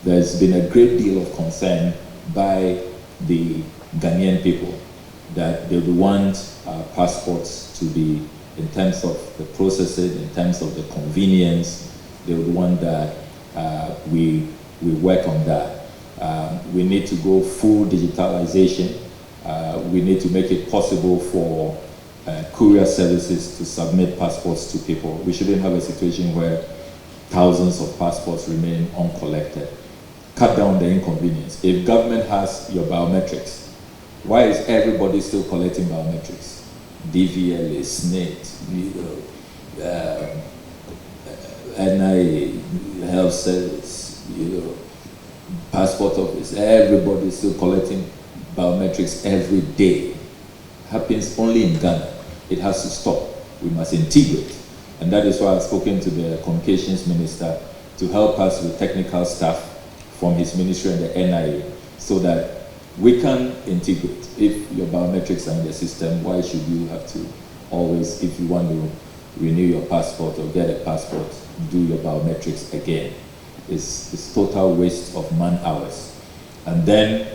There's been a great deal of concern by the Ghanaian people that they would want passports to be, in terms of the processing, in terms of the convenience, they would want that we work on that. We need to go full digitalization. We need to make it possible for courier services to submit passports to people. We shouldn't have a situation where thousands of passports remain uncollected. Cut down the inconvenience. If government has your biometrics, why is everybody still collecting biometrics? DVLA, SNIT, NIA, health service, passport office, everybody is still collecting biometrics every day. Happens only in Ghana. It has to stop. We must integrate. And that is why I've spoken to the communications minister to help us with technical staff from his ministry and the NIA so that we can integrate. If your biometrics are in the system, why should you have to always, if you want to renew your passport or get a passport, do your biometrics again? It's total waste of man hours. And then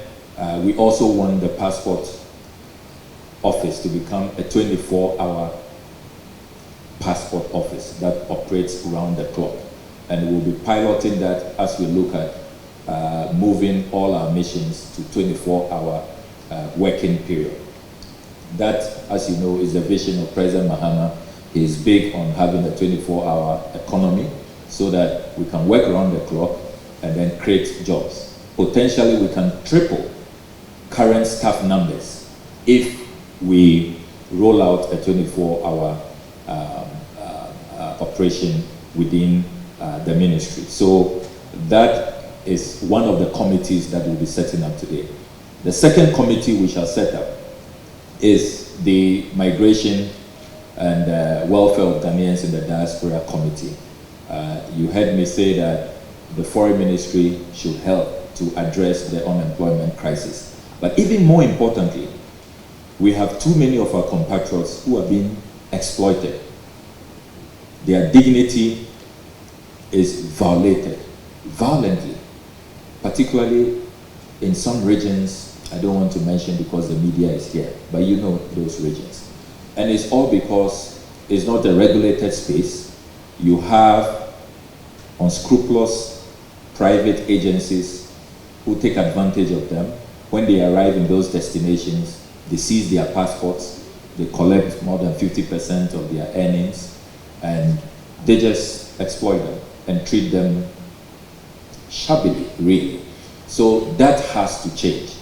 we also want the passport office to become a 24-hour passport office that operates around the clock. And we'll be piloting that as we look at moving all our missions to 24-hour working period. That, as you know, is the vision of President Mahama. He is big on having a 24-hour economy so that we can work around the clock and then create jobs. Potentially, we can triple current staff numbers if we roll out a 24-hour operation within the ministry. So that is one of the committees that we'll be setting up today. The second committee we shall set up is the Migration and Welfare of Ghanaians in the Diaspora Committee. You heard me say that the Foreign Ministry should help to address the unemployment crisis. But even more importantly, we have too many of our compatriots who are being exploited. Their dignity is violated violently, particularly in some regions I don't want to mention because the media is here, but you know those regions. And it's all because it's not a regulated space. You have unscrupulous private agencies who take advantage of them. When they arrive in those destinations, they seize their passports, they collect more than 50% of their earnings, and they just exploit them and treat them shabbily, really. So that has to change.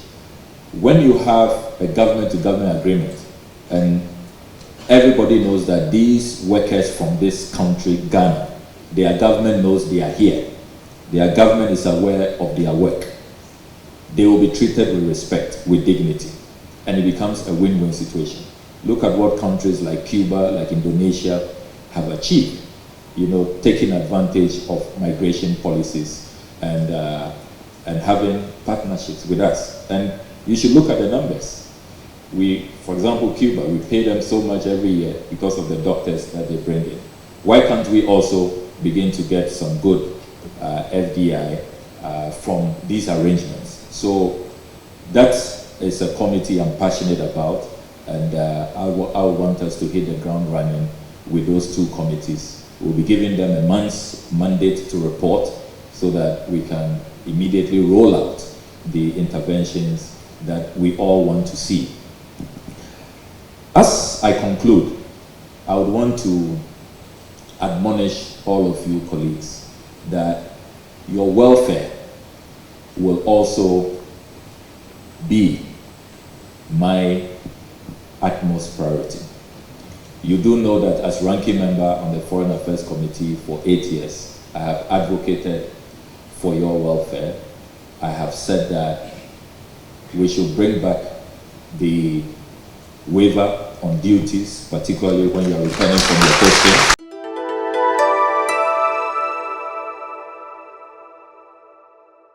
When you have a government-to-government agreement, and everybody knows that these workers from this country, Ghana, their government knows they are here. Their government is aware of their work. They will be treated with respect, with dignity, and it becomes a win-win situation. Look at what countries like Cuba, like Indonesia have achieved, taking advantage of migration policies and having partnerships with us. And you should look at the numbers. For example, Cuba, we pay them so much every year because of the doctors that they bring in. Why can't we also begin to get some good FDI from these arrangements? So that is a committee I'm passionate about, and I want us to hit the ground running with those two committees. We'll be giving them a month's mandate to report so that we can immediately roll out the interventions that we all want to see. As I conclude, I would want to admonish all of you colleagues that your welfare will also be my utmost priority. You do know that as ranking member on the Foreign Affairs Committee for 8 years, I have advocated for your welfare. I have said that we should bring back the waiver on duties, particularly when you are returning from your posting.